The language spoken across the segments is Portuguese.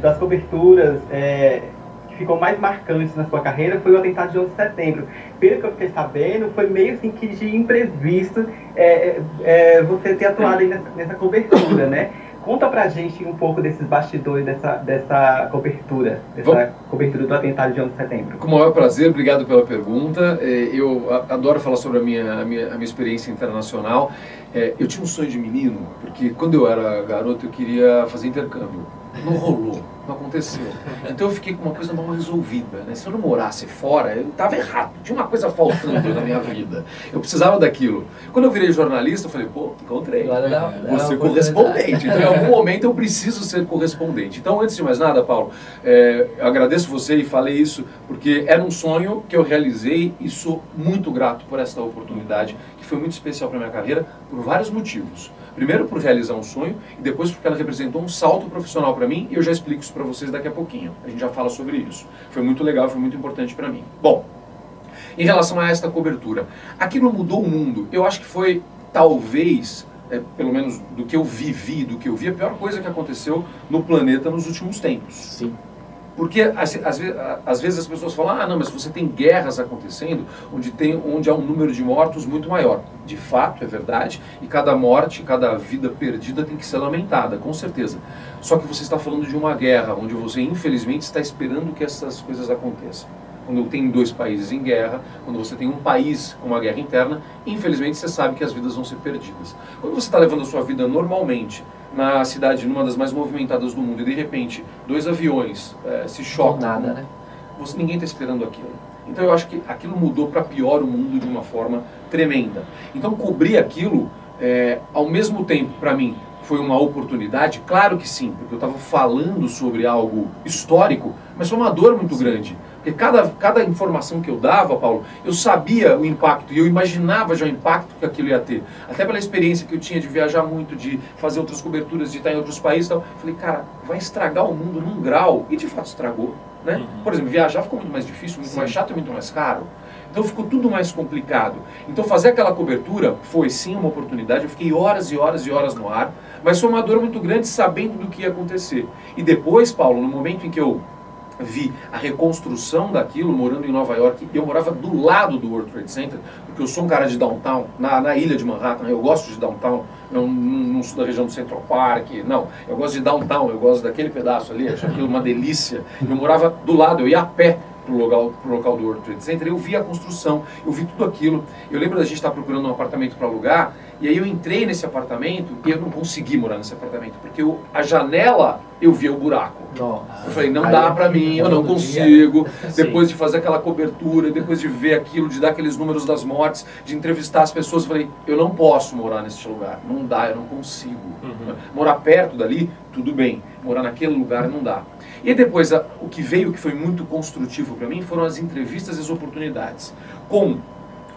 das coberturas que ficou mais marcante na sua carreira foi o atentado de 11 de setembro. Pelo que eu fiquei sabendo, foi meio assim que de imprevisto você ter atuado aí nessa cobertura, né? Conta pra gente um pouco desses bastidores dessa cobertura, cobertura do atentado de 11 de setembro. Com o maior prazer, obrigado pela pergunta. Eu adoro falar sobre a minha experiência internacional. Eu tinha um sonho de menino, porque quando eu era garoto eu queria fazer intercâmbio. Não rolou, não aconteceu. Então eu fiquei com uma coisa mal resolvida, né? Se eu não morasse fora, eu estava errado. Tinha uma coisa faltando na minha vida. Eu precisava daquilo. Quando eu virei jornalista, eu falei, pô, encontrei. Vou ser correspondente. Então, em algum momento eu preciso ser correspondente. Então, antes de mais nada, Paulo, eu agradeço você e falei isso porque era um sonho que eu realizei e sou muito grato por esta oportunidade, que foi muito especial para minha carreira, por vários motivos. Primeiro, por realizar um sonho, e depois porque ela representou um salto profissional para mim, e eu já explico isso para vocês daqui a pouquinho. A gente já fala sobre isso. Foi muito legal, foi muito importante para mim. Bom, em relação a esta cobertura, aquilo mudou o mundo. Eu acho que foi, talvez, pelo menos do que eu vivi, do que eu vi, a pior coisa que aconteceu no planeta nos últimos tempos. Sim. Porque às vezes as pessoas falam, ah não, mas você tem guerras acontecendo onde há um número de mortos muito maior. De fato, é verdade, e cada morte, cada vida perdida tem que ser lamentada, com certeza. Só que você está falando de uma guerra, onde você infelizmente está esperando que essas coisas aconteçam. Quando tem dois países em guerra, quando você tem um país com uma guerra interna, infelizmente você sabe que as vidas vão ser perdidas. Quando você está levando a sua vida normalmente, na cidade, numa das mais movimentadas do mundo, e de repente, dois aviões se chocam, nada, né? Ninguém está esperando aquilo. Então eu acho que aquilo mudou para pior o mundo de uma forma tremenda. Então cobrir aquilo, ao mesmo tempo, para mim, foi uma oportunidade? Claro que sim, porque eu estava falando sobre algo histórico, mas foi uma dor muito grande. Porque cada informação que eu dava, Paulo, eu sabia o impacto e eu imaginava já o impacto que aquilo ia ter. Até pela experiência que eu tinha de viajar muito, de fazer outras coberturas, de estar em outros países e tal. Falei, cara, vai estragar o mundo num grau. E de fato estragou, né? Por exemplo, viajar ficou muito mais difícil, muito mais chato e muito mais caro. Então ficou tudo mais complicado. Então fazer aquela cobertura foi sim uma oportunidade. Eu fiquei horas e horas e horas no ar, mas foi uma dor muito grande sabendo do que ia acontecer. E depois, Paulo, no momento em que eu vi a reconstrução daquilo, morando em Nova York, eu morava do lado do World Trade Center, porque eu sou um cara de downtown, na ilha de Manhattan, eu gosto de downtown, não sou da região do Central Park, não, eu gosto de downtown, eu gosto daquele pedaço ali, acho aquilo uma delícia. Eu morava do lado, eu ia a pé pro local do World Trade Center, eu vi a construção, eu vi tudo aquilo. Eu lembro da gente estar procurando um apartamento para alugar, e aí eu entrei nesse apartamento e eu não consegui morar nesse apartamento, porque a janela eu via o buraco. Nossa. Eu falei, não dá pra mim, eu não consigo. Depois de fazer aquela cobertura, depois de ver aquilo, de dar aqueles números das mortes, de entrevistar as pessoas, eu falei, eu não posso morar nesse lugar, não dá, eu não consigo. Morar perto dali, tudo bem, morar naquele lugar não dá. E depois, o que veio, que foi muito construtivo para mim, foram as entrevistas e as oportunidades com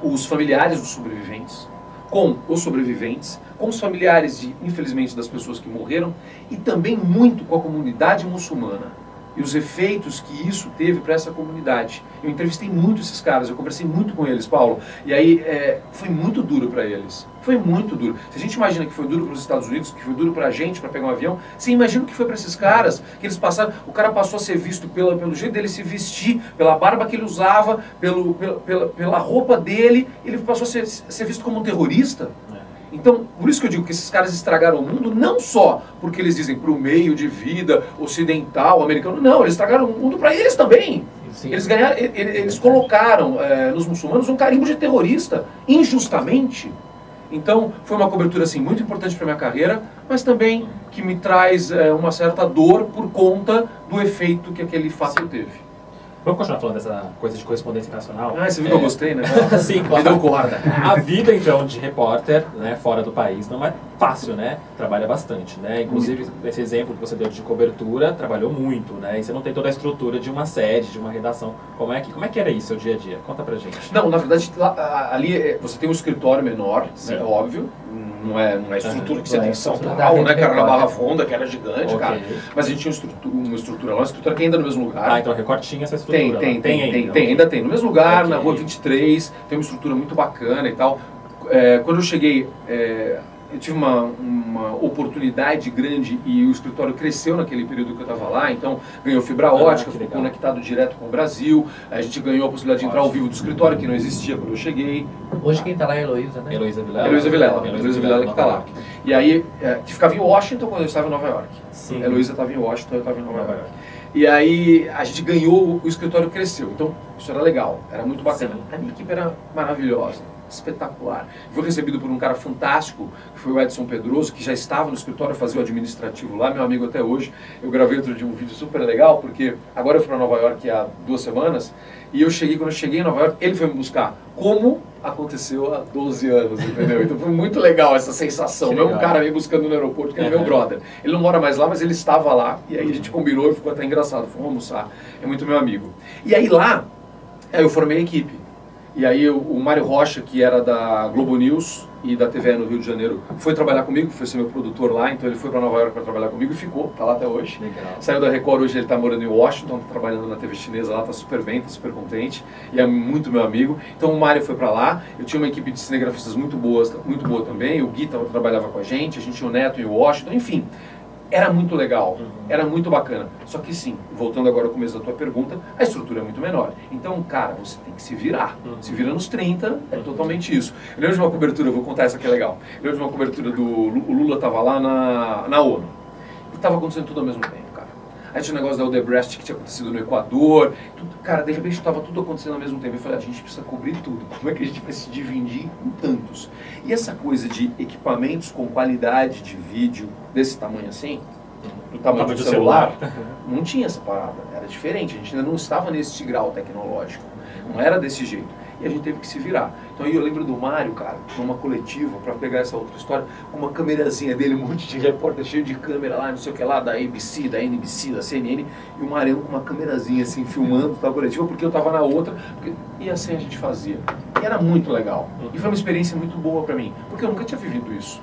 os familiares dos sobreviventes, com os sobreviventes, com os familiares, infelizmente, das pessoas que morreram, e também muito com a comunidade muçulmana e os efeitos que isso teve para essa comunidade. Eu entrevistei muito esses caras, eu conversei muito com eles, Paulo, e aí foi muito duro para eles. Foi muito duro. Se a gente imagina que foi duro para os Estados Unidos, que foi duro para a gente, para pegar um avião, você imagina o que foi para esses caras, que eles passaram, o cara passou a ser visto pelo jeito dele se vestir, pela barba que ele usava, pela roupa dele, ele passou a ser visto como um terrorista. Então, por isso que eu digo que esses caras estragaram o mundo, não só porque eles dizem para o meio de vida ocidental, americano, não, eles estragaram o mundo para eles também. Sim. Eles colocaram nos muçulmanos um carimbo de terrorista, injustamente. Então, foi uma cobertura assim, muito importante para a minha carreira, mas também que me traz uma certa dor por conta do efeito que aquele fato teve. Vamos continuar falando dessa coisa de correspondência internacional? Ah, você viu que eu gostei, né? Sim, claro. Me deu corda. A vida, então, de repórter, né, fora do país não é fácil, né? Trabalha bastante, né? Inclusive, esse exemplo que você deu de cobertura, trabalhou muito, né? E você não tem toda a estrutura de uma sede, de uma redação. Como é que era isso, seu dia a dia? Conta pra gente. Não, na verdade, ali você tem um escritório menor, né, óbvio. Não é a estrutura que você tem em São Paulo, né, cara, na Barra Funda, que era gigante, cara. Mas a gente tinha uma estrutura lá, uma estrutura que ainda é no mesmo lugar. Ah, então a Record tinha essa estrutura. Ainda tem. No mesmo lugar, na Rua 23, tem uma estrutura muito bacana e tal. Quando eu cheguei, eu tive uma oportunidade grande e o escritório cresceu naquele período que eu estava lá, então ganhou fibra ótica, ficou conectado direto com o Brasil, a gente ganhou a possibilidade de entrar ao vivo do escritório, que não existia quando eu cheguei. Hoje quem está lá é a Heloísa, né? Heloísa Vilela. Heloísa Vilela que está lá. E aí, que ficava em Washington quando eu estava em Nova York. Sim. A Heloísa estava em Washington, eu estava em Nova York. E aí a gente ganhou, o escritório cresceu, então isso era legal, era muito bacana. Sim. A minha equipe era maravilhosa, espetacular. Fui recebido por um cara fantástico, que foi o Edson Pedroso, que já estava no escritório, fazia o administrativo lá, meu amigo até hoje. Eu gravei outro dia um vídeo super legal, porque agora eu fui para Nova York há 2 semanas, e quando eu cheguei em Nova York, ele foi me buscar, como aconteceu há 12 anos, entendeu? Então foi muito legal essa sensação, não é um cara me buscando no aeroporto, que é meu brother. Ele não mora mais lá, mas ele estava lá, e aí a gente combinou e ficou até engraçado, fomos almoçar, é muito meu amigo. E aí lá, eu formei a equipe. E aí o Mário Rocha, que era da Globo News e da TVE no Rio de Janeiro, foi trabalhar comigo, foi ser meu produtor lá, então ele foi para Nova York para trabalhar comigo e ficou, tá lá até hoje. Legal. Saiu da Record, hoje ele está morando em Washington, tá trabalhando na TV chinesa lá, tá super bem, tá super contente, e é muito meu amigo. Então o Mário foi para lá, eu tinha uma equipe de cinegrafistas muito boa também, o Gui trabalhava com a gente tinha o Neto em Washington, enfim. Era muito legal, era muito bacana. Só que sim, voltando agora ao começo da tua pergunta, a estrutura é muito menor. Então, cara, você tem que se virar. Se vira nos 30, é totalmente isso. Eu lembro de uma cobertura, eu vou contar essa que é legal. Eu lembro de uma cobertura o Lula estava lá na ONU. E estava acontecendo tudo ao mesmo tempo, cara. Aí tinha o negócio da Odebrecht que tinha acontecido no Equador. Tudo, cara, de repente estava tudo acontecendo ao mesmo tempo. Eu falei, a gente precisa cobrir tudo. Como é que a gente vai se dividir em tantos? E essa coisa de equipamentos com qualidade de vídeo desse tamanho assim, do tamanho do celular, não tinha essa parada. Era diferente. A gente ainda não estava nesse grau tecnológico. Não era desse jeito. E a gente teve que se virar. Então aí eu lembro do Mário, cara, numa coletiva, para pegar essa outra história, com uma câmerazinha dele, um monte de repórter cheio de câmera lá, não sei o que lá, da ABC, da NBC, da CNN, e o Marião com uma câmerazinha assim, filmando a coletiva, porque eu tava na outra, e assim a gente fazia. E era muito legal. E foi uma experiência muito boa para mim, porque eu nunca tinha vivido isso.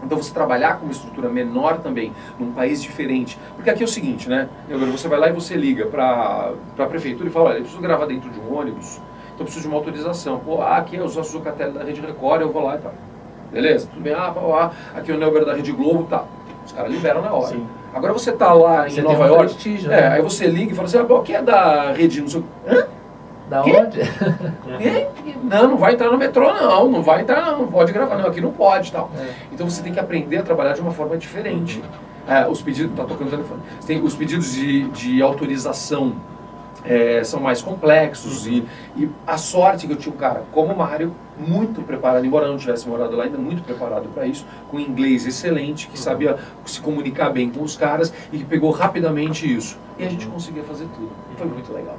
Então você trabalhar com uma estrutura menor também, num país diferente. Porque aqui é o seguinte, né? Você vai lá e você liga para a prefeitura e fala, olha, eu preciso gravar dentro de um ônibus, então eu preciso de uma autorização. Pô, aqui é os nossos Zucatelli da Rede Record, eu vou lá e tal. Beleza? Tudo bem? Aqui é o Neuber da Rede Globo, tá. Os caras liberam na hora. Sim. Agora você tá lá em Nova York, prestígio, né? Aí você liga e fala assim, aqui é da Rede, não sei o quê. Hã? Da onde? Não vai entrar no metrô não vai entrar não pode gravar não, aqui não pode tal. Então você tem que aprender a trabalhar de uma forma diferente. Os pedidos, tá tocando o telefone, os pedidos de autorização são mais complexos e a sorte que eu tinha um cara como o Mário, muito preparado, embora não tivesse morado lá ainda, muito preparado para isso, com inglês excelente, que sabia se comunicar bem com os caras e que pegou rapidamente isso. E a gente conseguia fazer tudo. Foi muito legal.